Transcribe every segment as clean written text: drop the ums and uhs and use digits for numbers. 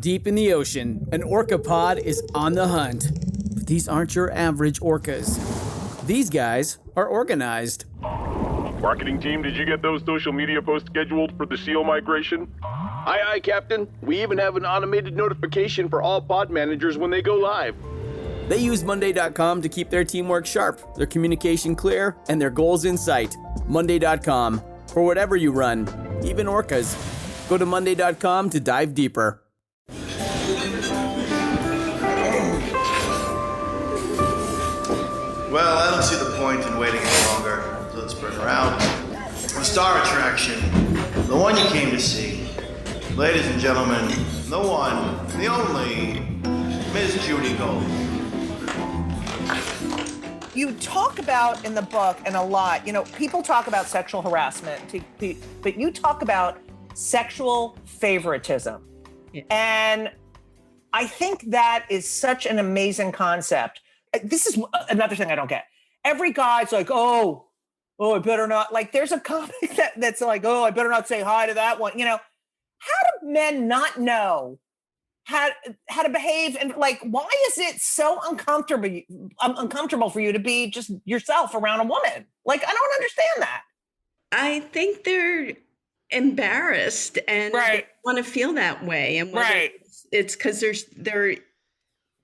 Deep in the ocean, an orca pod is on the hunt. But these aren't your average orcas. These guys are organized. Marketing team, did you get those social media posts scheduled for the SEAL migration? Aye, Captain. We even have an automated notification for all pod managers when they go live. They use Monday.com to keep their teamwork sharp, their communication clear, and their goals in sight. Monday.com. For whatever you run, even orcas. Go to Monday.com to dive deeper. Well, I don't see the point in waiting any longer. So let's bring her out. The star attraction, the one you came to see. Ladies and gentlemen, the one, the only, Miss Judy Gold. You talk about in the book, and a lot, people talk about sexual harassment, but you talk about sexual favoritism. Yeah. And I think that is such an amazing concept. This is another thing I don't get. Every guy's like, oh, I better not. Like, there's a comic that's like, oh, I better not say hi to that one. How do men not know how to behave? And like, why is it so uncomfortable for you to be just yourself around a woman? Like, I don't understand that. I think they're embarrassed and they want to feel that way. And it's because they're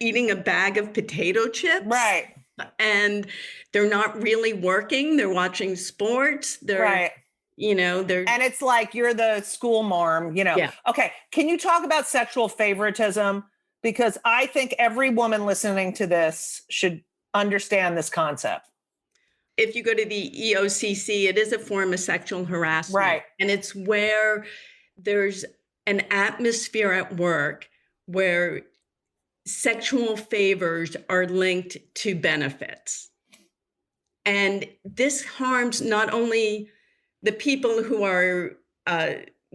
eating a bag of potato chips. Right. And they're not really working. They're watching sports. They're, they're. And it's like, you're the school marm, Yeah. Okay. Can you talk about sexual favoritism? Because I think every woman listening to this should understand this concept. If you go to the EOCC, it is a form of sexual harassment. Right. And it's where there's an atmosphere at work where sexual favors are linked to benefits. And this harms not only the people who are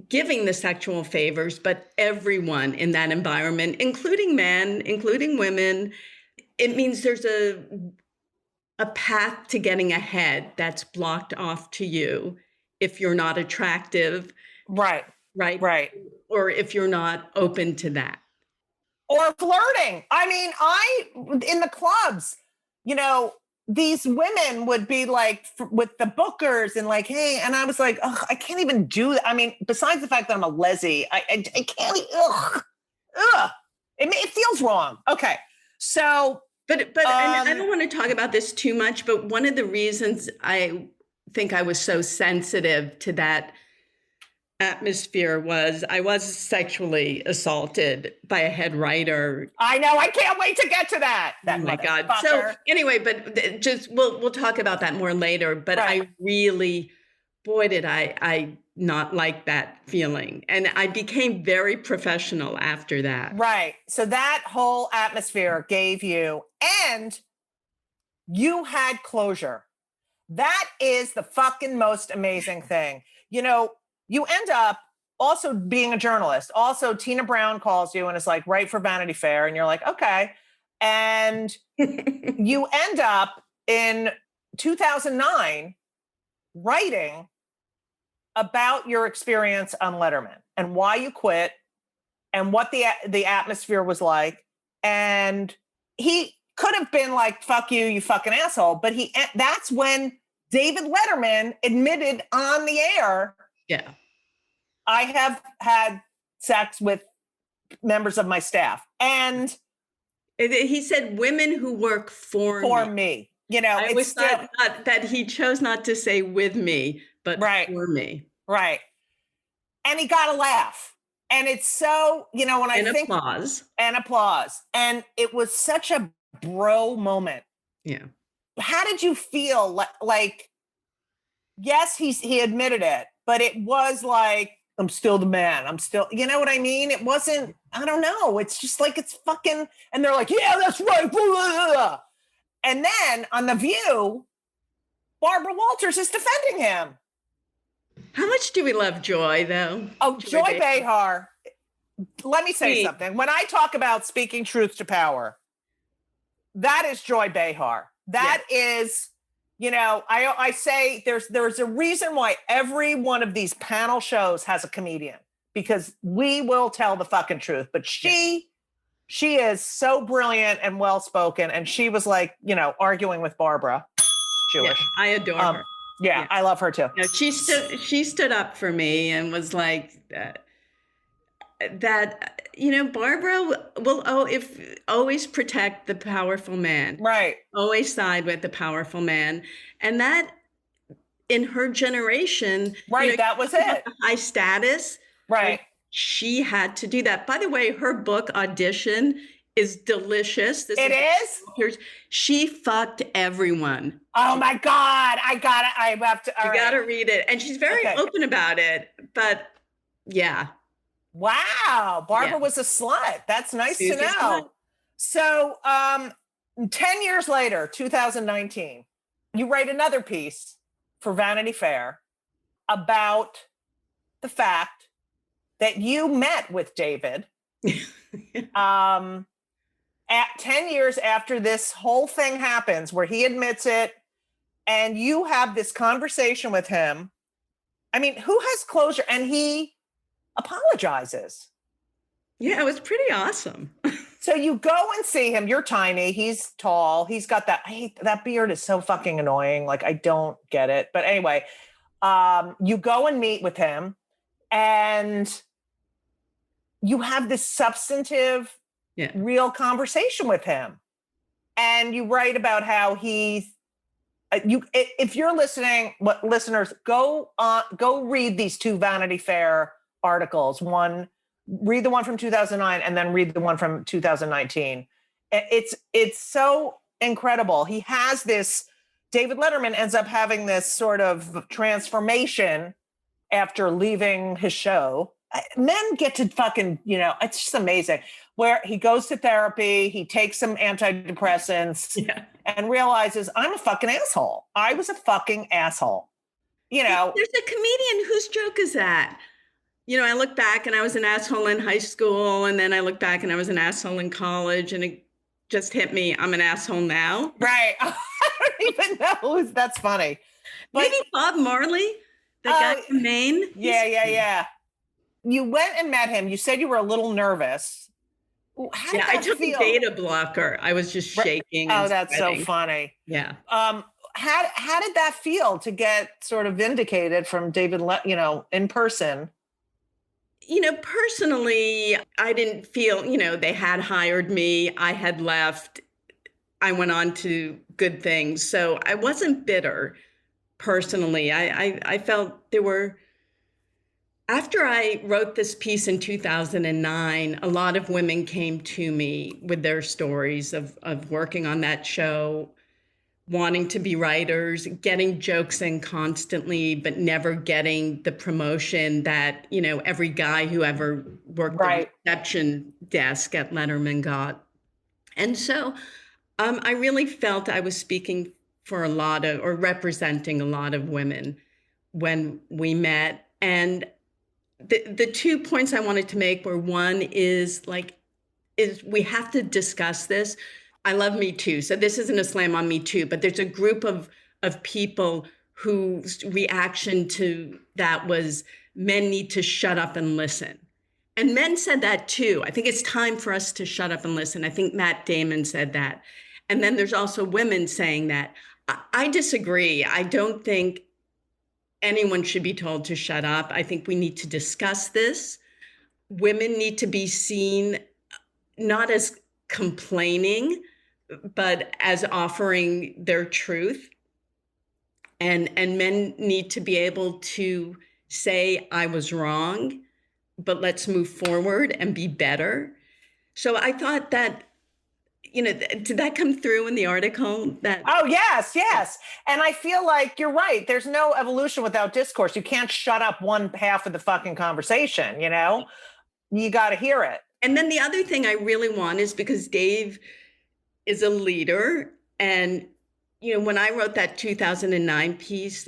giving the sexual favors, but everyone in that environment, including men, including women. It means there's a path to getting ahead that's blocked off to you if you're not attractive. Right. Or if you're not open to that. Or flirting. I mean, in the clubs, these women would be like with the bookers and like, hey, and I was like, ugh, I can't even do that. I mean, besides the fact that I'm a leslie, I can't, it feels wrong. Okay. So. But and I don't want to talk about this too much, but one of the reasons I think I was so sensitive to that atmosphere was I was sexually assaulted by a head writer. I know. I can't wait to get to that. Oh my God. So anyway, but just we'll talk about that more later. But I really, boy, did I not like that feeling. And I became very professional after that. Right. So that whole atmosphere gave you, and you had closure. That is the fucking most amazing thing. You end up also being a journalist. Also, Tina Brown calls you and is like, write for Vanity Fair. And you're like, okay. And you end up in 2009 writing about your experience on Letterman and why you quit and what the atmosphere was like. And he could have been like, fuck you, you fucking asshole. But that's when David Letterman admitted on the air, yeah, I have had sex with members of my staff. And he said women who work for me. I always thought that he chose not to say with me, but for me. Right. And he got a laugh. And it's so, when I think. And applause. And it was such a bro moment. Yeah. How did you feel? Like, yes, he admitted it, but it was like, I'm still the man. I'm still, you know what I mean? It wasn't, I don't know. It's just like, it's fucking, and they're like, yeah, that's right. Blah, blah, blah. And then on The View, Barbara Walters is defending him. How much do we love Joy, though? Oh, Joy Behar. Let me say something. When I talk about speaking truth to power, that is Joy Behar. That is, I say there's a reason why every one of these panel shows has a comedian, because we will tell the fucking truth. But she is so brilliant and well-spoken. And she was like, you know, arguing with Barbara, Jewish. Yeah, I adore her. Yeah, I love her too. No, she stood up for me and was like that. You know, Barbara will always protect the powerful man, Right? always side with the powerful man, and that in her generation, Right. You know, that was it. High status, Right. like, she had to do that. By the way, her book Audition is delicious. It is. She fucked everyone. Oh my God. I got it. I have to. You got to read it. And she's very open about it. But yeah. Wow. Barbara was a slut. That's nice to know. So 10 years later, 2019, you write another piece for Vanity Fair about the fact that you met with David at 10 years after this whole thing happens, where he admits it, and you have this conversation with him. I mean, who has closure? And he apologizes. Yeah, it was pretty awesome. So you go and see him. You're tiny. He's tall. He's got that. That beard is so fucking annoying. Like, I don't get it. But anyway, you go and meet with him, and you have this substantive, real conversation with him. And you write about how he's, if you're listening, listeners, go read these two Vanity Fair articles. Read the one from 2009 and then read the one from 2019. It's so incredible. He has this, David Letterman ends up having this sort of transformation after leaving his show. Men get to fucking, you know, it's just amazing. Where he goes to therapy, he takes some antidepressants and realizes, I'm a fucking asshole. I was a fucking asshole. You know, there's a comedian whose joke is that, you know, I look back and I was an asshole in high school, and then I look back and I was an asshole in college, and it just hit me, I'm an asshole now. Right. I don't even know. That's funny. But, maybe Bob Marley, the guy from Maine. Yeah. You went and met him. You said you were a little nervous. How did that I took feel? a beta blocker. I was just shaking. Oh, that's sweating. So funny. Yeah. How did that feel to get sort of vindicated from David, in person? You know, personally, I didn't feel, you know, they had hired me. I had left. I went on to good things. So I wasn't bitter personally. I felt there were, after I wrote this piece in 2009, a lot of women came to me with their stories of working on that show, wanting to be writers, getting jokes in constantly, but never getting the promotion that, you know, every guy who ever worked the reception desk at Letterman got. And so I really felt I was speaking for representing a lot of women when we met. And the 2 points I wanted to make were, one is we have to discuss this. I love Me Too. So this isn't a slam on Me Too, but there's a group of people whose reaction to that was, men need to shut up and listen. And men said that too. I think it's time for us to shut up and listen. I think Matt Damon said that. And then there's also women saying that. I disagree. I don't think anyone should be told to shut up. I think we need to discuss this. Women need to be seen not as complaining, but as offering their truth. And men need to be able to say, I was wrong, but let's move forward and be better. So I thought that, you know, did that come through in the article? Oh, yes. And I feel like you're right. There's no evolution without discourse. You can't shut up one half of the fucking conversation, you know? You got to hear it. And then the other thing I really want is, because Dave is a leader, and, you know, when I wrote that 2009 piece,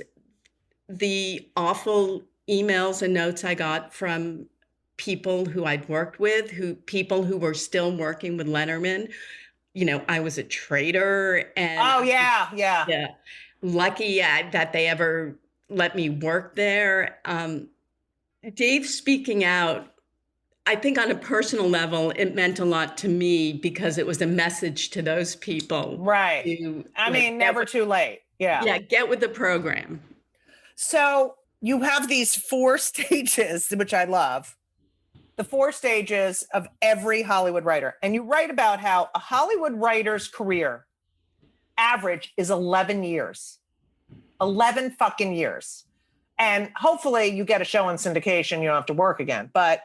the awful emails and notes I got from people who I'd worked with, people who were still working with Letterman, you know, I was a traitor, and lucky that they ever let me work there. Dave speaking out, I think on a personal level, it meant a lot to me because it was a message to those people. Right. To, I mean, never too late. Yeah. Yeah, get with the program. So you have these 4 stages, which I love. The 4 stages of every Hollywood writer. And you write about how a Hollywood writer's career average is 11 years. 11 fucking years. And hopefully you get a show in syndication, you don't have to work again. But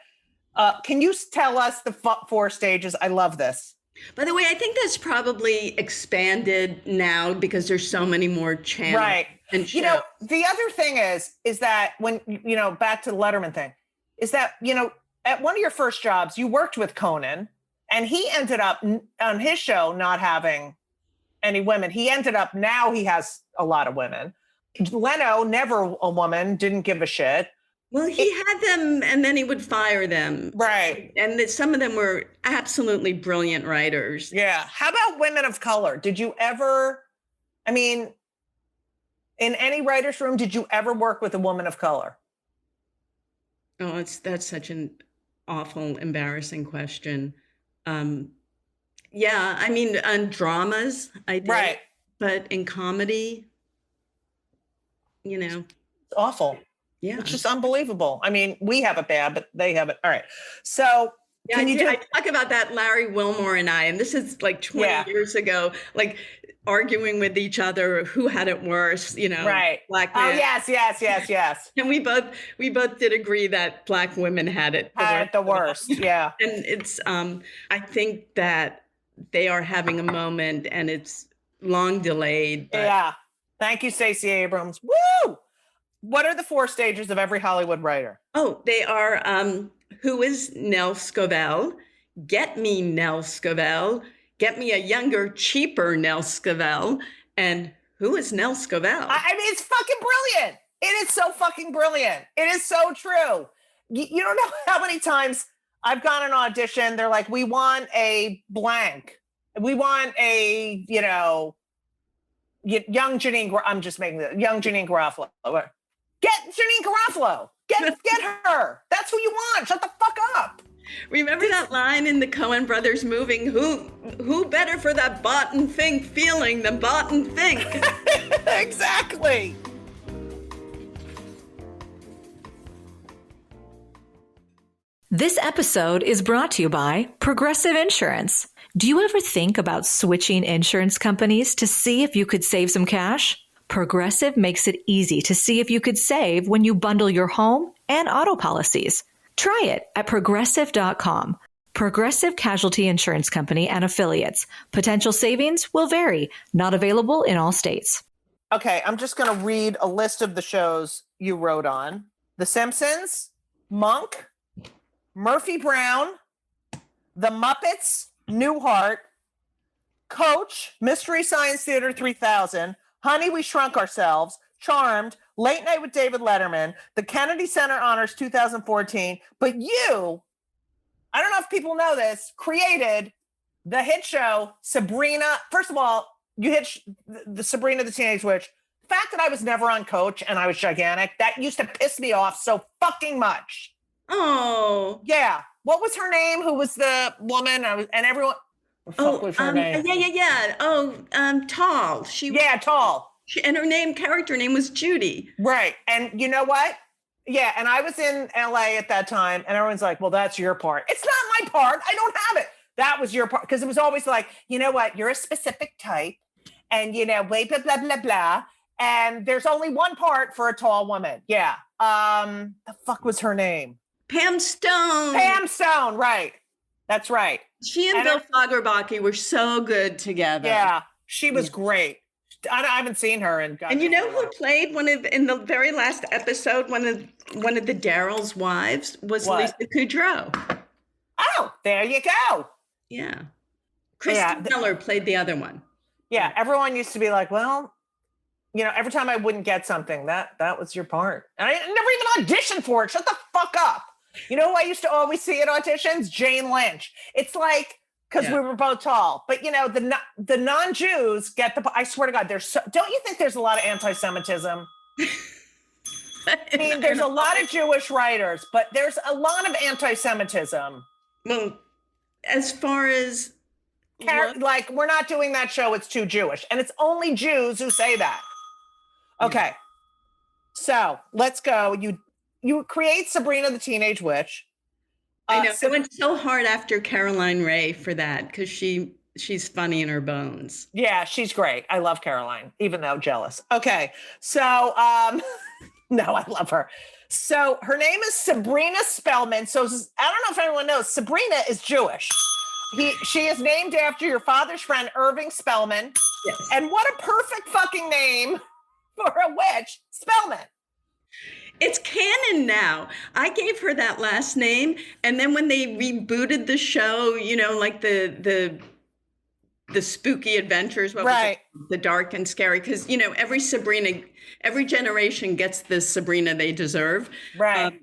can you tell us the 4 stages? I love this. By the way, I think that's probably expanded now because there's so many more channels. Right. And shows. You know, the other thing is that when, you know, back to the Letterman thing, is that, you know, at one of your first jobs, you worked with Conan, and he ended up on his show not having any women. He ended up, now he has a lot of women. Leno, never a woman, didn't give a shit. Well, he had them and then he would fire them. Right. And some of them were absolutely brilliant writers. Yeah. How about women of color? Did you ever, I mean, in any writer's room, did you ever work with a woman of color? Oh, that's such an awful, embarrassing question. Yeah, I mean, on dramas, I did. Right. But in comedy, you know. It's awful. Yeah. It's just unbelievable. I mean, we have it bad, but they have it. All right. So yeah, I talk about that, Larry Wilmore and I, and this is like 20 years ago, like arguing with each other who had it worse, you know. Right. Black men. Oh, yes. And we both did agree that Black women had it the worst. Yeah. And it's I think that they are having a moment, and it's long delayed. But... Yeah. Thank you, Stacey Abrams. Woo! What are the 4 stages of every Hollywood writer? Oh, they are, who is Nell Scovell? Get me Nell Scovell. Get me a younger, cheaper Nell Scovell. And who is Nell Scovell? I mean, it's fucking brilliant. It is so fucking brilliant. It is so true. You don't know how many times I've gone an audition. They're like, we want a blank. We want a, you know, young Janine. I'm just making the young Janine Garofalo. Get Janine Garofalo. Get her. That's who you want. Shut the fuck up. Remember that line in the Coen Brothers movie? Who better for that bought and think feeling than bought and think? Exactly. This episode is brought to you by Progressive Insurance. Do you ever think about switching insurance companies to see if you could save some cash? Progressive makes it easy to see if you could save when you bundle your home and auto policies. Try it at Progressive.com. Progressive Casualty Insurance Company and Affiliates. Potential savings will vary. Not available in all states. Okay, I'm just going to read a list of the shows you wrote on. The Simpsons, Monk, Murphy Brown, The Muppets, Newhart, Coach, Mystery Science Theater 3000, Honey, We Shrunk Ourselves, Charmed, Late Night with David Letterman, the Kennedy Center Honors 2014. But you, I don't know if people know this, created the hit show Sabrina. First of all, you hit the Sabrina the Teenage Witch. The fact that I was never on Coach and I was gigantic, that used to piss me off so fucking much. Oh. Yeah. What was her name? Who was the woman? And everyone... What the fuck was her name? Yeah. Oh, Tall. Tall. And her character name was Judy. Right. And you know what? Yeah. And I was in LA at that time, and everyone's like, well, that's your part. It's not my part. I don't have it. That was your part. Because it was always like, you know what? You're a specific type, and, you know, blah, blah, blah, blah, blah. And there's only one part for a tall woman. Yeah. The fuck was her name? Pam Stone. Right. That's right. She and Bill Fagerbakke were so good together. Yeah, she was great. I haven't seen her in. And you know who played in the very last episode? One of the Daryl's wives was Lisa Kudrow. Oh, there you go. Yeah, Kristen Miller played the other one. Yeah, everyone used to be like, well, you know, every time I wouldn't get something, that was your part, and I never even auditioned for it. Shut the fuck up. You know who I used to always see at auditions? Jane Lynch. It's like, because we were both tall. But, you know, the non-Jews get I swear to God, don't you think there's a lot of anti-Semitism? I mean, there's a lot of Jewish writers, but there's a lot of anti-Semitism. Well, as far as Like, we're not doing that show, it's too Jewish. And it's only Jews who say that. Okay. So let's go. You create Sabrina the Teenage Witch. I know, I went so hard after Caroline Ray for that because she's funny in her bones. Yeah, she's great. I love Caroline, even though jealous. Okay. So no, I love her. So her name is Sabrina Spellman. So I don't know if anyone knows, Sabrina is Jewish. She is named after your father's friend, Irving Spellman. Yes. And what a perfect fucking name for a witch, Spellman. It's canon now. I gave her that last name. And then when they rebooted the show, you know, like the spooky adventures, right? The dark and scary, because, you know, every generation gets the Sabrina they deserve. Right.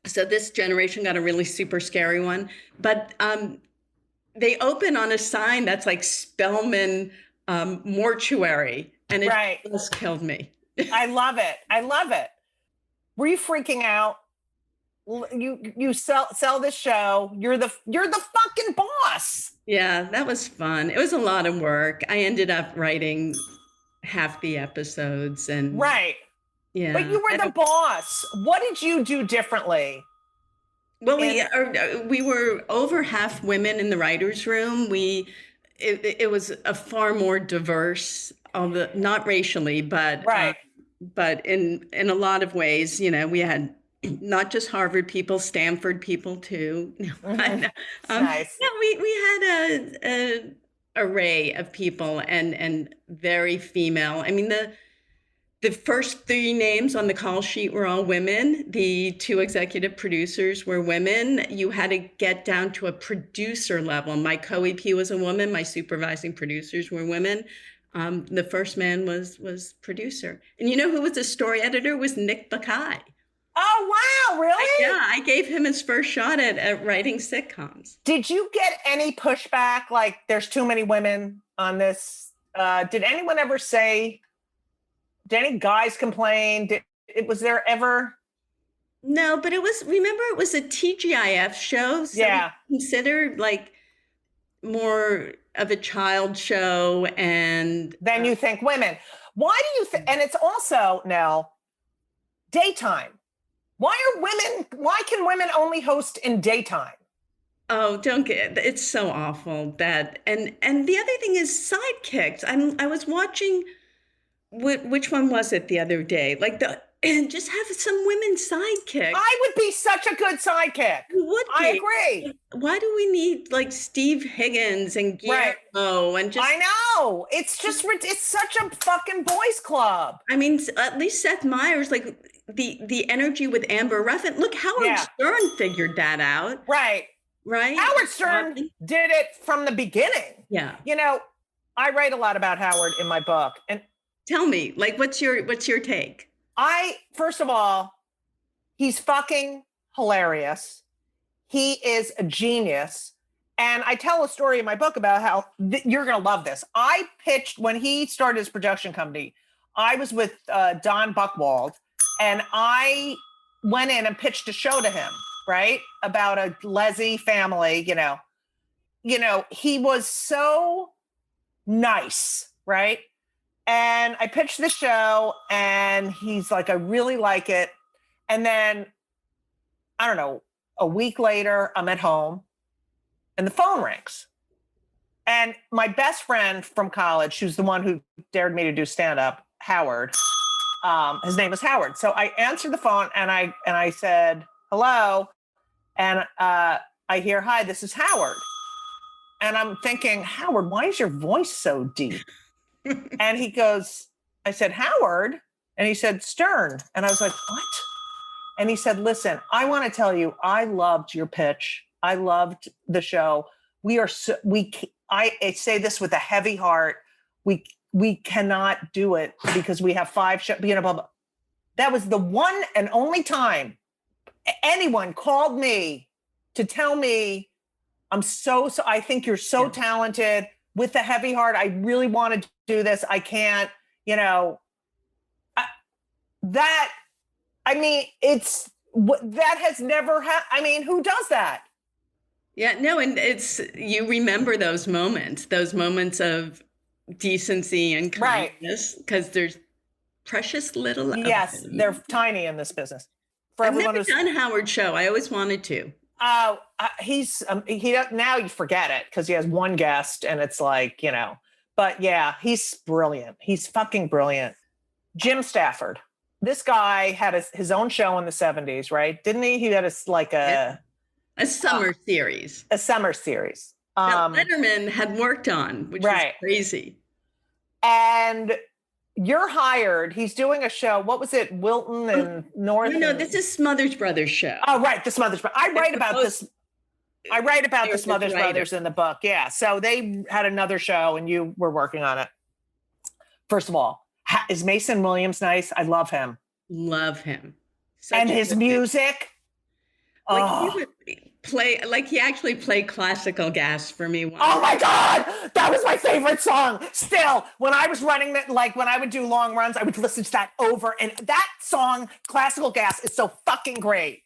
So this generation got a really super scary one. But they open on a sign that's like Spellman Mortuary. And it just killed me. I love it. I love it. Were you freaking out? You sell this show. You're the fucking boss. Yeah, that was fun. It was a lot of work. I ended up writing half the episodes and yeah. But you were the boss. What did you do differently? Well, we were over half women in the writers' room. It was a far more diverse, not racially, but but in a lot of ways. You know, we had not just Harvard people, Stanford people too. Nice. Yeah, we had a array of people and very female. I mean, the first 3 names on the call sheet were all women. The 2 executive producers were women. You had to get down to a producer level. My co-EP was a woman. My supervising producers were women. The first man was producer. And you know who was the story editor? Was Nick Bakay. Oh, wow, really? Yeah, I gave him his first shot at writing sitcoms. Did you get any pushback, like there's too many women on this? Did anyone ever say, did any guys complain? Was there ever? No, but it was a TGIF show. So considered like more of a child show. And then you think women. Why do you think? And it's also, Nell, daytime. Why can women only host in daytime? Oh, it's so awful that, and the other thing is sidekicks. I was watching, which one was it the other day? Like just have some women sidekicks. I would be such a good sidekick. You would be. I agree. Why do we need like Steve Higgins and Guillermo and just? I know. It's such a fucking boys club. I mean, at least Seth Meyers, like the energy with Amber Ruffin. Look, Howard Stern figured that out. Right. Howard Stern did it from the beginning. Yeah. You know, I write a lot about Howard in my book. And tell me, like, what's your take? First of all, he's fucking hilarious. He is a genius. And I tell a story in my book about how you're going to love this. I pitched, when he started his production company, I was with Don Buchwald, and I went in and pitched a show to him, right? About a Leslie family, you know, he was so nice, right? And I pitched the show and he's like, I really like it. And then, I don't know, a week later, I'm at home and the phone rings. And my best friend from college, who's the one who dared me to do stand-up, Howard, his name is Howard. So I answered the phone and I said, hello. And I hear, hi, this is Howard. And I'm thinking, Howard, why is your voice so deep? And he goes, I said, Howard? And he said, Stern. And I was like, what? And he said, listen, I want to tell you, I loved your pitch. I loved the show. I say this with a heavy heart. We cannot do it because we have 5 shows, blah, blah, blah. That was the one and only time anyone called me to tell me, I think you're so talented. With a heavy heart, I really want to do this. I can't, you know, that I mean, that has never happened. I mean, who does that? Yeah, no, and you remember those moments of decency and kindness, because there's precious little of Yes, them. they're tiny in this business. For I've everyone never done Howard's show. I always wanted to. Now you forget it because he has one guest and it's like, but yeah, he's brilliant. He's fucking brilliant. Jim Stafford. This guy had his own show in the 70s, right? Didn't he? He had a summer series. A summer series. That Letterman had worked on, which is crazy. And you're hired. He's doing a show. What was it? Wilton and North? No, this is Smothers Brothers show. Oh, right. The Smothers Brothers. I write about the Smothers Brothers in the book. Yeah. So they had another show and you were working on it. First of all, is Mason Williams nice? I love him. Love him. And his music. He would he actually played classical gas for me once. Oh my God. That was my favorite song. Still, when I was running that, when I would do long runs, I would listen to that over. And that song, Classical Gas, is so fucking great.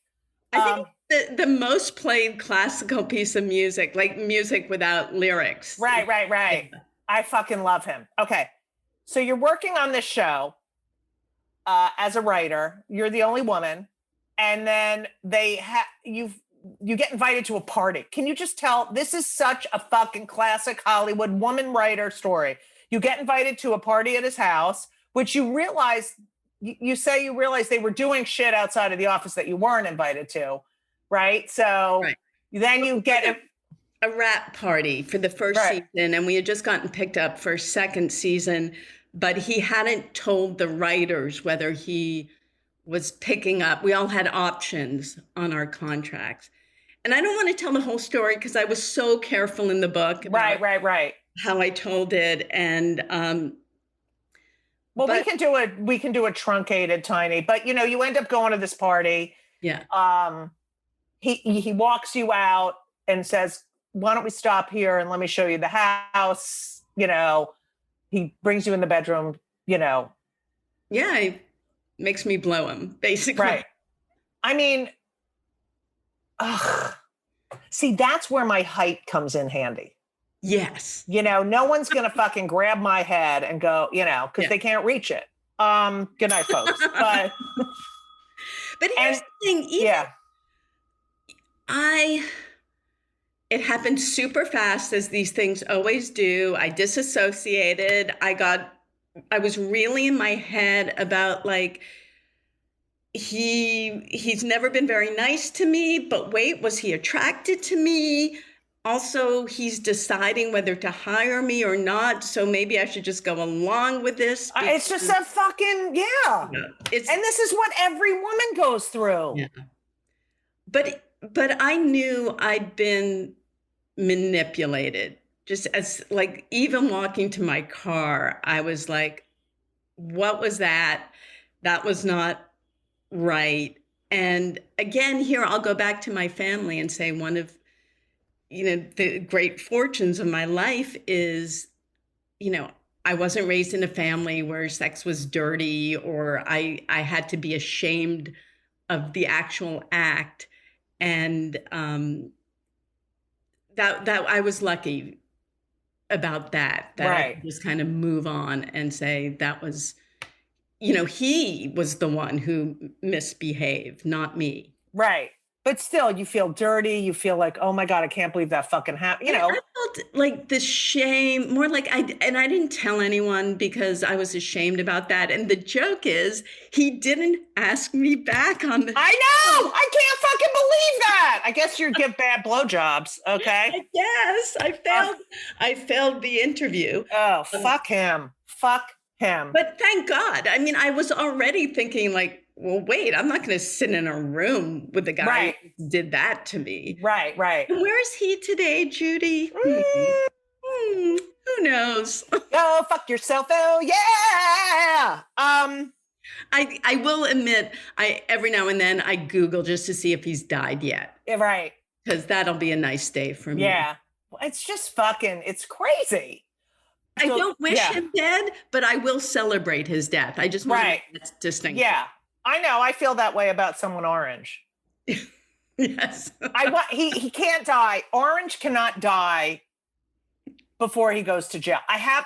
I think the most played classical piece of music, like music without lyrics. Right. Yeah. I fucking love him. Okay. So you're working on this show as a writer. You're the only woman. And then you get invited to a party. Can you just tell, this is such a fucking classic Hollywood woman writer story. You get invited to a party at his house, which you realize they were doing shit outside of the office that you weren't invited to, right? So then you get a rap party for the first season, and we had just gotten picked up for second season, but he hadn't told the writers whether he was picking up. We all had options on our contracts. And I don't want to tell the whole story because I was so careful in the book about how I told it. And we can do a truncated tiny, but you end up going to this party. Yeah. He walks you out and says, why don't we stop here and let me show you the house? He brings you in the bedroom, Yeah, he makes me blow him, basically. Right. I mean, see, that's where my height comes in handy. Yes. No one's going to fucking grab my head and go, because they can't reach it. Good night, folks. But here's the thing. It happened super fast, as these things always do. I disassociated. I was really in my head about he's never been very nice to me, but wait, was he attracted to me? Also, he's deciding whether to hire me or not. So maybe I should just go along with this. It's just a fucking, and this is what every woman goes through. Yeah. But I knew I'd been manipulated. Just as even walking to my car, I was like, what was that? That was not right. And again, here I'll go back to my family and say one of, the great fortunes of my life is, I wasn't raised in a family where sex was dirty or I had to be ashamed of the actual act. And that I was lucky about that I could just kind of move on and say that was, he was the one who misbehaved, not me. Right. But still, you feel dirty. You feel like, oh my God, I can't believe that fucking happened. I felt like the shame, more like I didn't tell anyone because I was ashamed about that. And the joke is, he didn't ask me back on the. I know. I can't fucking believe that. I guess you give bad blowjobs. Okay. I guess I failed the interview. Oh, fuck him. Fuck him. But thank God. I mean, I was already thinking well, wait, I'm not going to sit in a room with the guy who did that to me. Right. And where's he today, Judy? Who knows? Go fuck yourself. Oh, yeah. I will admit, every now and then I Google just to see if he's died yet. Right. Because that'll be a nice day for me. Yeah. It's just it's crazy. I don't wish him dead, but I will celebrate his death. I just want to make this distinction. Yeah. I know. I feel that way about someone orange. Yes. He can't die. Orange cannot die before he goes to jail.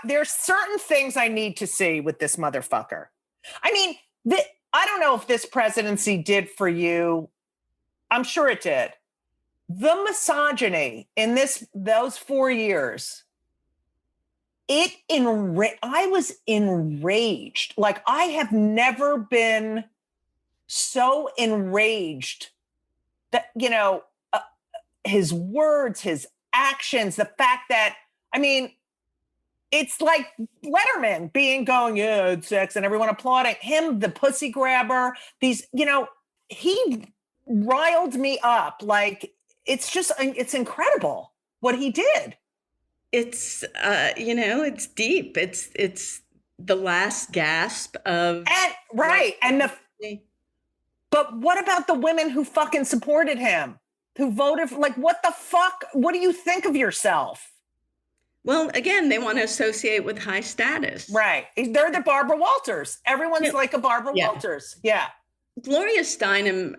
There's certain things I need to see with this motherfucker. I mean, I don't know if this presidency did for you. I'm sure it did. The misogyny in those 4 years, I was enraged. Like, I have never been so enraged that, his words, his actions, the fact that, I mean, it's like Letterman going, yeah, it's sex, and everyone applauding him, the pussy grabber. These, he riled me up. Like, it's incredible what he did. It's, it's deep. It's the last gasp of. And right. And but what about the women who fucking supported him, who voted for, like, what the fuck? What do you think of yourself? Well, again, they want to associate with high status. Right. They're the Barbara Walters. Everyone's like a Barbara Walters. Yeah. Gloria Steinem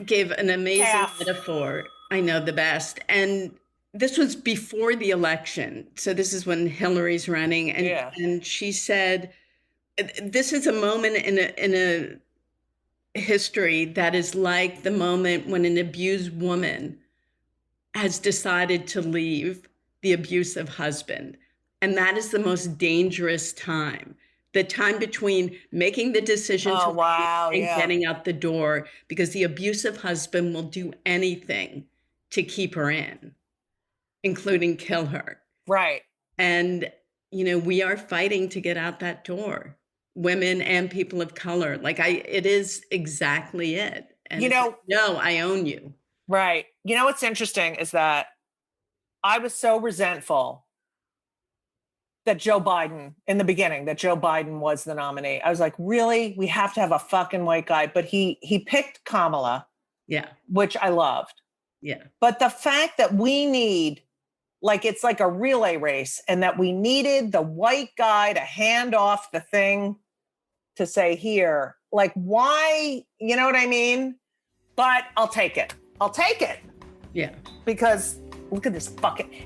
gave an amazing metaphor. I know, the best. And this was before the election. So this is when Hillary's running. And she said, this is a moment in a history that is like the moment when an abused woman has decided to leave the abusive husband. And that is the most dangerous time. The time between making the decision to leave and getting out the door, because the abusive husband will do anything to keep her in, including kill her. Right. And, we are fighting to get out that door. Women and people of color. It is exactly it. And no, I own you. Right. What's interesting is that I was so resentful that Joe Biden, in the beginning, that Joe Biden was the nominee. I was like, really? We have to have a fucking white guy. But he picked Kamala. Yeah. Which I loved. Yeah. But the fact that we need, it's like a relay race, and that we needed the white guy to hand off the thing to say, here, why, you know what I mean? But I'll take it. Yeah. Because look at this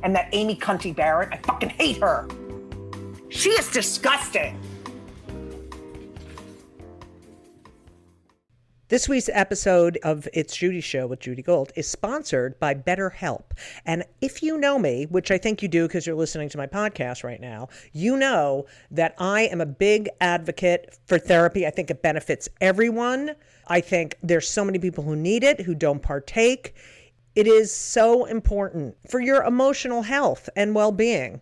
and that Amy Cunty Barrett, I fucking hate her. She is disgusting. This week's episode of It's Judy Show with Judy Gold is sponsored by BetterHelp. And if you know me, which I think you do because you're listening to my podcast right now, you know that I am a big advocate for therapy. I think it benefits everyone. I think there's so many people who need it, who don't partake. It is so important for your emotional health and well-being.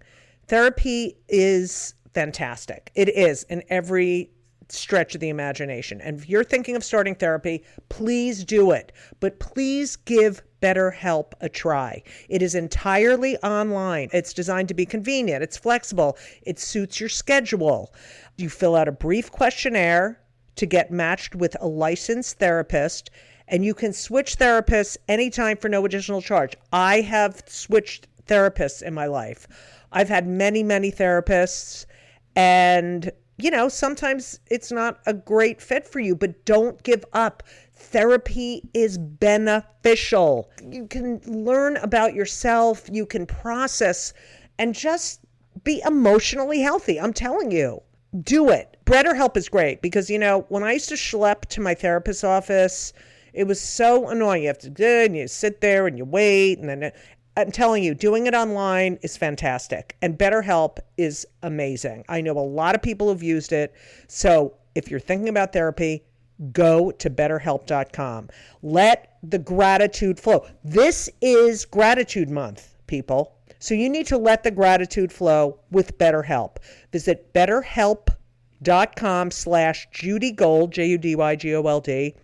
Therapy is fantastic. It is in every stretch of the imagination. And if you're thinking of starting therapy, please do it. But please give BetterHelp a try. It is entirely online. It's designed to be convenient. It's flexible. It suits your schedule. You fill out a brief questionnaire to get matched with a licensed therapist, and you can switch therapists anytime for no additional charge. I have switched therapists in my life. I've had many, many therapists, and sometimes it's not a great fit for you, but don't give up. Therapy is beneficial. You can learn about yourself. You can process and just be emotionally healthy. I'm telling you, do it. BetterHelp is great because, when I used to schlep to my therapist's office, it was so annoying. You have to do it and you sit there and you wait. And then I'm telling you, doing it online is fantastic. And BetterHelp is amazing. I know a lot of people who've used it. So if you're thinking about therapy, go to BetterHelp.com. Let the gratitude flow. This is Gratitude Month, people. So you need to let the gratitude flow with BetterHelp. Visit BetterHelp.com/JudyGold, JudyGold,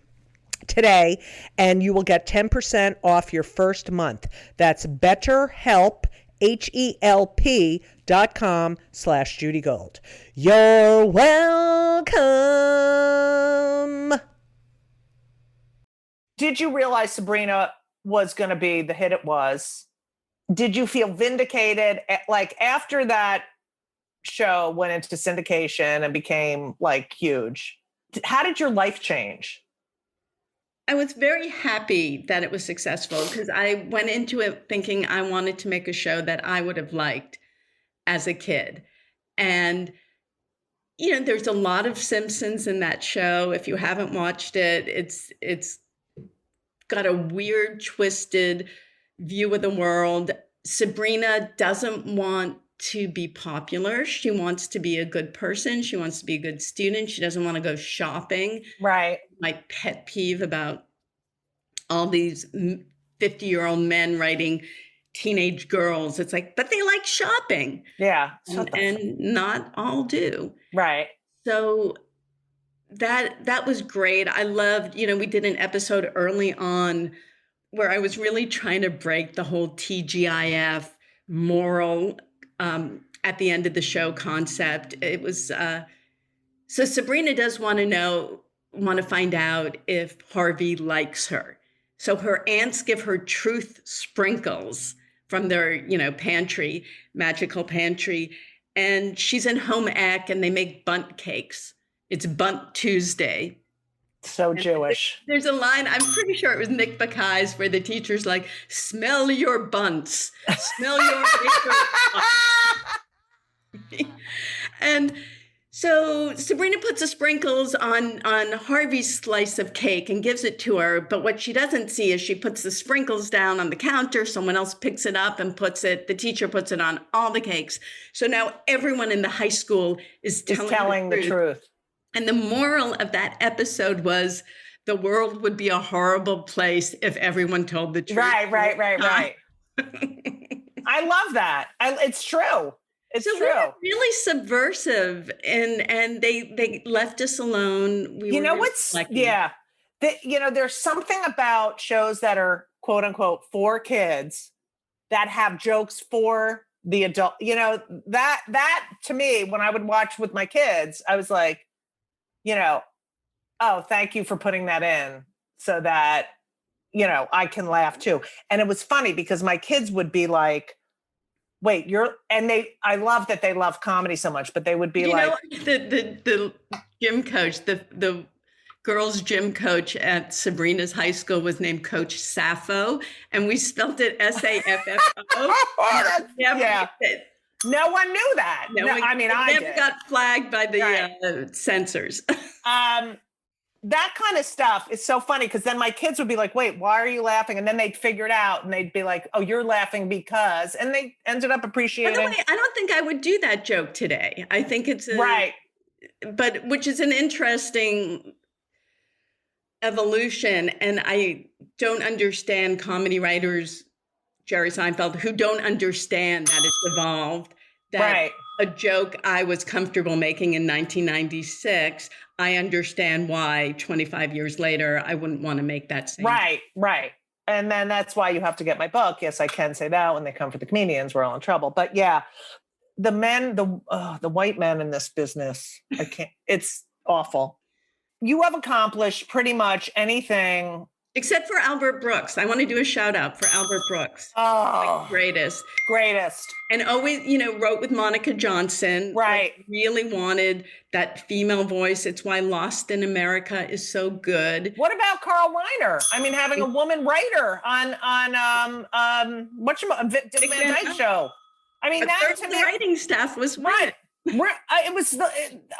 today, and you will get 10% off your first month. That's BetterHelp, HELP.com/JudyGold. You're welcome. Did you realize Sabrina was going to be the hit it was? Did you feel vindicated? After that show went into syndication and became huge, how did your life change? I was very happy that it was successful because I went into it thinking I wanted to make a show that I would have liked as a kid. And, there's a lot of Simpsons in that show. If you haven't watched it, it's got a weird, twisted view of the world. Sabrina doesn't want to be popular. She wants to be a good person. She wants to be a good student. She doesn't want to go shopping. Right. My pet peeve about all these 50-year-old men writing teenage girls. It's like, but they like shopping. Yeah. And not all do. Right. So that was great. I loved, we did an episode early on where I was really trying to break the whole TGIF moral at the end of the show concept. It was so Sabrina does want to find out if Harvey likes her. So her aunts give her truth sprinkles from their, pantry, magical pantry. And she's in home ec and they make bundt cakes. It's Bunt Tuesday. So Jewish. There's a line, I'm pretty sure it was Nick Bakai's, where the teacher's like, smell your bunts. Smell your And so Sabrina puts the sprinkles on Harvey's slice of cake and gives it to her. But what she doesn't see is she puts the sprinkles down on the counter. Someone else picks it up and the teacher puts it on all the cakes. So now everyone in the high school is telling the truth. And the moral of that episode was the world would be a horrible place if everyone told the truth. Right. I love that. It's true. It's so true. We were really subversive, and they left us alone. There's something about shows that are quote unquote for kids that have jokes for the adult. That to me, when I would watch with my kids, I was like, oh, thank you for putting that in so that, I can laugh too. And it was funny because my kids would be like, wait, I love that they love comedy so much, but they would be the gym coach, the girls gym coach at Sabrina's high school was named Coach Sappho, and we spelled it Saffo. Yeah. No one knew that. I never got flagged by the censors. That kind of stuff is so funny because then my kids would be like, wait, why are you laughing? And then they'd figure it out and they'd be like, oh, you're laughing because, and they ended up appreciating. By the way, I don't think I would do that joke today. I think it's right. But which is an interesting evolution. And I don't understand comedy writers, Jerry Seinfeld, who don't understand that it's evolved. That a joke I was comfortable making in 1996, I understand why 25 years later, I wouldn't want to make that same. Right. And then that's why you have to get my book. Yes, I can say that when they come for the comedians, we're all in trouble. But yeah, the white men in this business, I can't, it's awful. You have accomplished pretty much anything. Except for Albert Brooks. I want to do a shout out for Albert Brooks. Oh, like greatest. And always, wrote with Monica Johnson. Right. Like, really wanted that female voice. It's why Lost in America is so good. What about Carl Reiner? I mean, having a woman writer on Dick Van Dyke Show. I mean, that to me, the writing staff was right. It was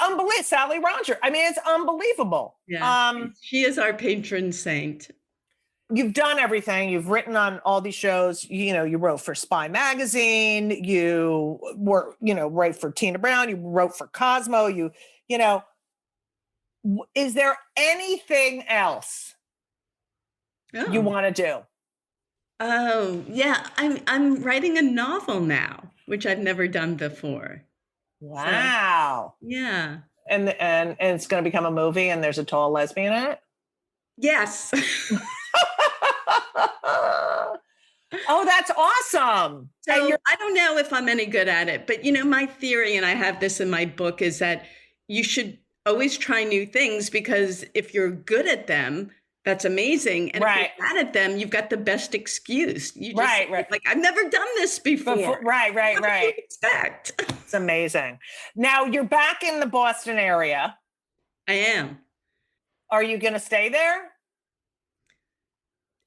unbelievable. Sally Roger. I mean, it's unbelievable. Yeah. She is our patron saint. You've done everything. You've written on all these shows. You wrote for Spy Magazine. You were, write for Tina Brown. You wrote for Cosmo. Is there anything else you want to do? Oh, yeah. I'm writing a novel now, which I've never done before. Wow. So, yeah. And it's going to become a movie and there's a tall lesbian in it? Yes. Oh, that's awesome. So I don't know if I'm any good at it, but my theory, and I have this in my book, is that you should always try new things because if you're good at them, that's amazing. And if you're bad at them, you've got the best excuse. You just, right. Like, I've never done this before. Right. What do you expect? It's amazing. Now you're back in the Boston area. I am. Are you going to stay there?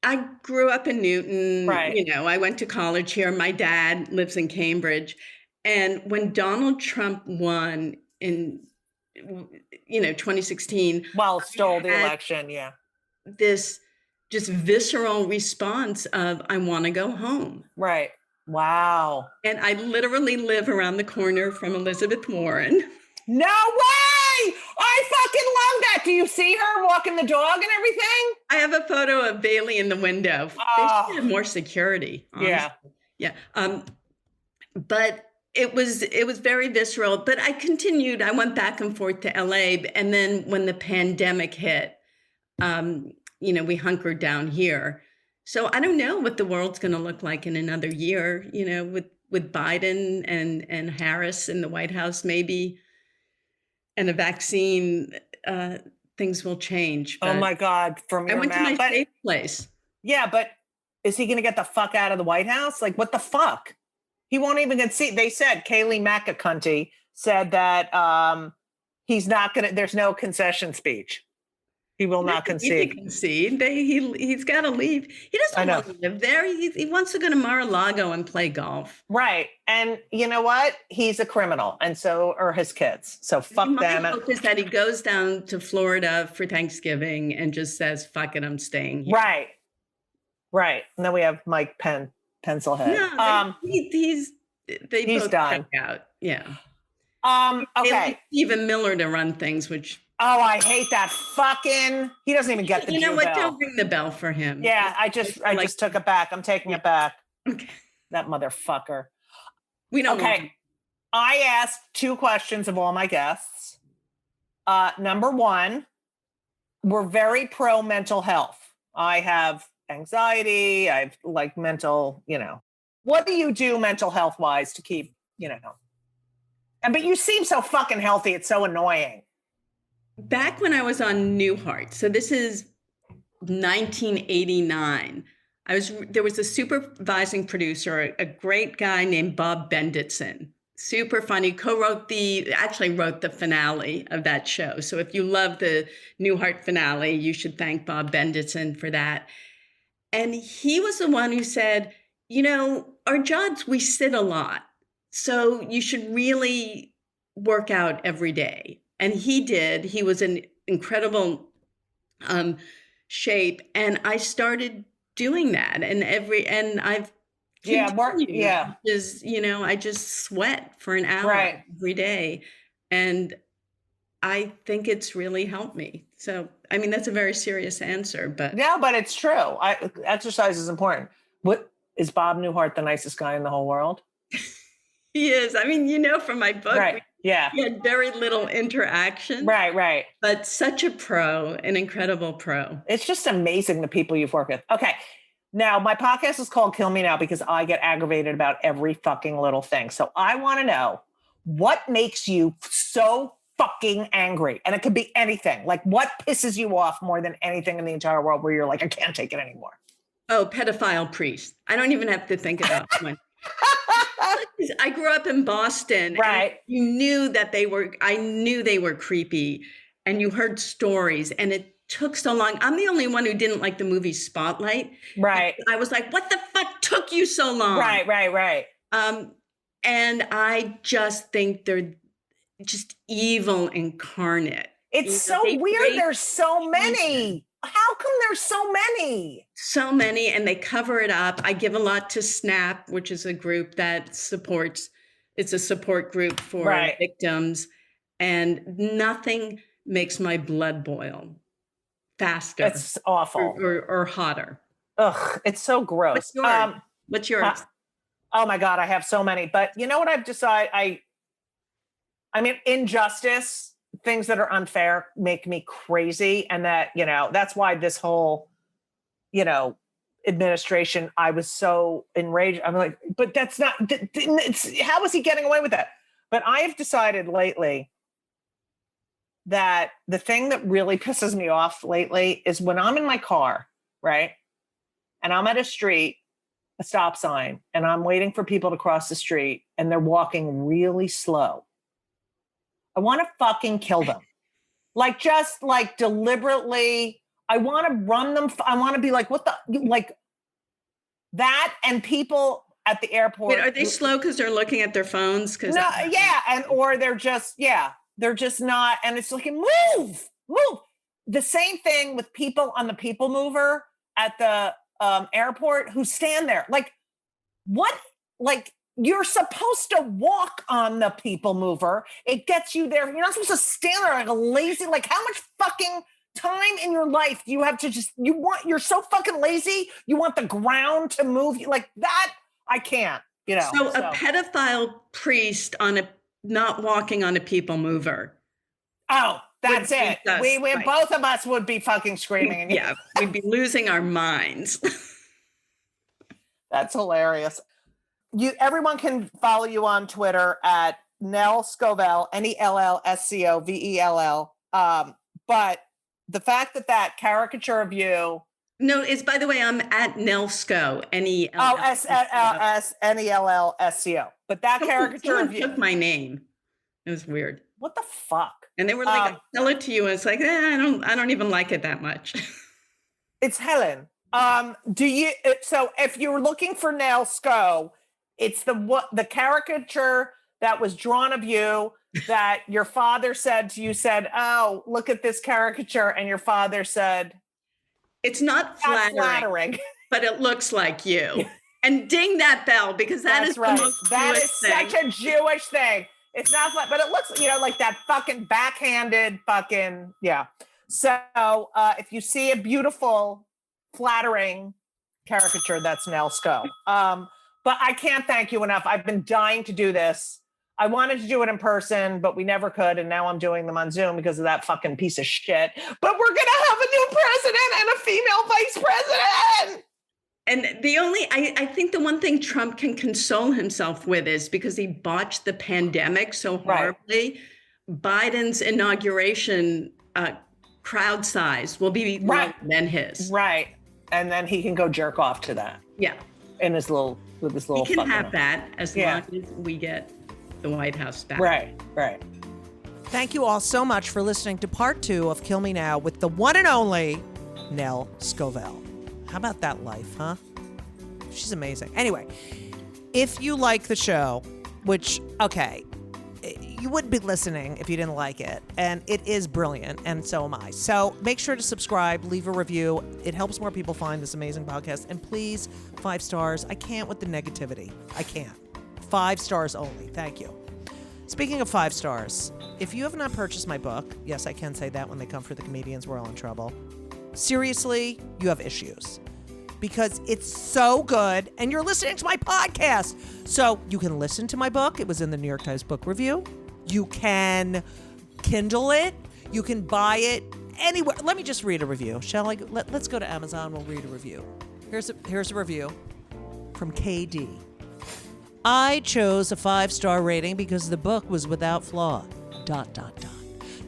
I grew up in Newton. Right. You know, I went to college here. My dad lives in Cambridge. And when Donald Trump won in, 2016, Well, stole the had election. Yeah. this just visceral response of, I want to go home. Right. Wow. And I literally live around the corner from Elizabeth Warren. No way! I fucking love that. Do you see her walking the dog and everything? I have a photo of Bailey in the window. They should have more security. Honestly. Yeah. But it was very visceral. But I continued. I went back and forth to LA. And then when the pandemic hit, we hunkered down here. So I don't know what the world's going to look like in another year, with Biden and Harris in the White House, maybe, and a vaccine, things will change. Oh my God. From your I went to my safe place. Yeah, but is he going to get the fuck out of the White House? Like, what the fuck? He won't even get see. They said Kayleigh McEnty said that he's not going to, there's no concession speech. He will not concede. He's got to leave. He doesn't want to live there. He wants to go to Mar-a-Lago and play golf. Right. And you know what? He's a criminal. And so are his kids. So fuck them. My hope is that he goes down to Florida for Thanksgiving and just says, fuck it, I'm staying here. Right. Right. And then we have Mike Pencilhead. No, he's done. Out. Yeah. Okay. Stephen Miller to run things, which... Oh, I hate that fucking. He doesn't even get the. You know what? Bell. Don't ring the bell for him. Yeah, I just took it back. I'm taking it back. Okay. That motherfucker. We don't. Okay. I asked 2 questions of all my guests. Number 1, we're very pro mental health. I have anxiety. I've like mental. What do you do mental health wise to keep? But you seem so fucking healthy. It's so annoying. Back when I was on Newhart, so this is 1989, there was a supervising producer, a great guy named Bob Benditson, super funny, wrote the finale of that show. So if you love the Newhart finale, you should thank Bob Benditson for that. And he was the one who said, our jobs, we sit a lot. So you should really work out every day. And he did. He was in incredible shape, and I started doing that. And I've I just sweat for an hour every day, and I think it's really helped me. So, I mean, that's a very serious answer, but but it's true. Exercise is important. What is Bob Newhart the nicest guy in the whole world? He is. I mean, from my book. Right. Yeah. We had very little interaction. Right. But such a pro, an incredible pro. It's just amazing the people you've worked with. Okay. Now, my podcast is called Kill Me Now because I get aggravated about every fucking little thing. So I want to know what makes you so fucking angry? And it could be anything. Like what pisses you off more than anything in the entire world where you're like, I can't take it anymore? Oh, pedophile priest. I don't even have to think about one. I grew up in Boston. Right. You knew that I knew they were creepy, and you heard stories, and it took so long. I'm the only one who didn't like the movie Spotlight. Right. I was like, what the fuck took you so long? Right. And I just think they're just evil incarnate. It's so weird. There's so many. How come there's so many? So many, and they cover it up. I give a lot to SNAP, which is a group that it's a support group for victims, and nothing makes my blood boil faster. It's awful. Or hotter. Ugh, it's so gross. What's yours? Oh my God, I have so many. But you know what I've decided? I mean, injustice. Things that are unfair make me crazy. And that, that's why this whole, administration, I was so enraged. I'm like, but that's not, how is he getting away with that? But I have decided lately that the thing that really pisses me off lately is when I'm in my car, right? And I'm at a stop sign, and I'm waiting for people to cross the street and they're walking really slow. I want to fucking kill them. Like, just like deliberately, I want to run them. I want to be like, what the, like that. And people at the airport. Wait, are they slow because they're looking at their phones? No, yeah. And, or they're just not. And it's like, move. The same thing with people on the people mover at the airport who stand there. Like, what? Like, you're supposed to walk on the people mover. It gets you there. You're not supposed to stand there like a lazy, like how much fucking time in your life do you have to just, you're so fucking lazy. You want the ground to move you like that. I can't, you know. So a pedophile priest not walking on a people mover. Oh, that's it. We right. Both of us would be fucking screaming. Yeah, we'd be losing our minds. That's hilarious. Everyone can follow you on Twitter at Nell Scovell, NELLSCOVELL. But the fact that caricature of you. No, it's, by the way, I'm at Nell Sco, NELLSCO. But that caricature of you. Took my name. It was weird. What the fuck? And they were like, I'll tell it to you. And it's like, I don't even like it that much. It's Helen. So if you're looking for Nell Sco, it's the caricature that was drawn of you that your father said to you, oh, look at this caricature. And your father said, it's not flattering, but it looks like you. And ding that bell, because that's right. The most that Jewish is thing. Such a Jewish thing. It's not flat, but it looks, like that fucking backhanded fucking, yeah. So if you see a beautiful, flattering caricature, that's Nell Sco. But I can't thank you enough. I've been dying to do this. I wanted to do it in person, but we never could. And now I'm doing them on Zoom because of that fucking piece of shit. But we're going to have a new president and a female vice president. And I think the one thing Trump can console himself with is because he botched the pandemic so horribly, right. Biden's inauguration crowd size will be lower than his. Right. And then he can go jerk off to that. Yeah. With his little. He can have that as long as we get the White House back. Right. Thank you all so much for listening to part 2 of Kill Me Now with the one and only Nell Scovell. How about that life, huh? She's amazing. Anyway, if you like the show, which, okay, you wouldn't be listening if you didn't like it. And it is brilliant, and so am I. So make sure to subscribe, leave a review. It helps more people find this amazing podcast. And please, 5 stars. I can't with the negativity. I can't. 5 stars only. Thank you. Speaking of 5 stars, if you have not purchased my book, yes, I can say that when they come for the comedians, we're all in trouble. Seriously, you have issues. Because it's so good, and you're listening to my podcast. So you can listen to my book. It was in the New York Times Book Review. You can Kindle it. You can buy it anywhere. Let me just read a review. Shall I? Let's go to Amazon. We'll read a review. Here's a review from KD. I chose a 5-star rating because the book was without flaw. ...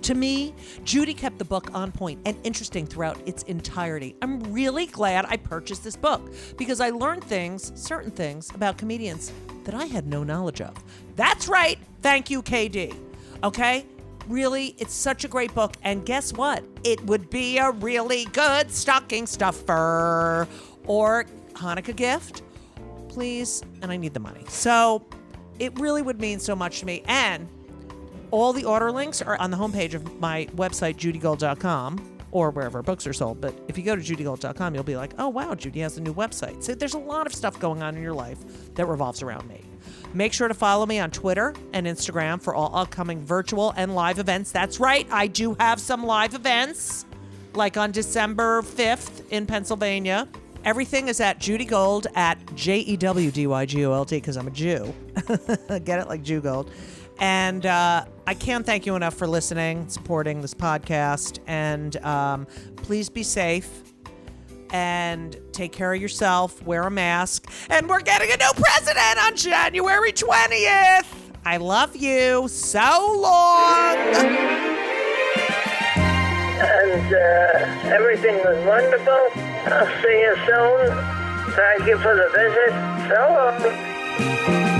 To me, Judy kept the book on point and interesting throughout its entirety. I'm really glad I purchased this book because I learned certain things about comedians that I had no knowledge of. That's right. Thank you, KD. Okay? Really, it's such a great book. And guess what? It would be a really good stocking stuffer or Hanukkah gift. Please. And I need the money. So it really would mean so much to me. And all the order links are on the homepage of my website, judygold.com, or wherever books are sold. But if you go to judygold.com, you'll be like, oh, wow, Judy has a new website. So there's a lot of stuff going on in your life that revolves around me. Make sure to follow me on Twitter and Instagram for all upcoming virtual and live events. That's right. I do have some live events, like on December 5th in Pennsylvania. Everything is at Judy Gold at JEWDYGOLD because I'm a Jew. Get it? Like Jew Gold. And I can't thank you enough for listening, supporting this podcast. And please be safe and take care of yourself. Wear a mask. And we're getting a new president on January 20th. I love you. So long. And everything was wonderful. I'll see you soon. Thank you for the visit. So long.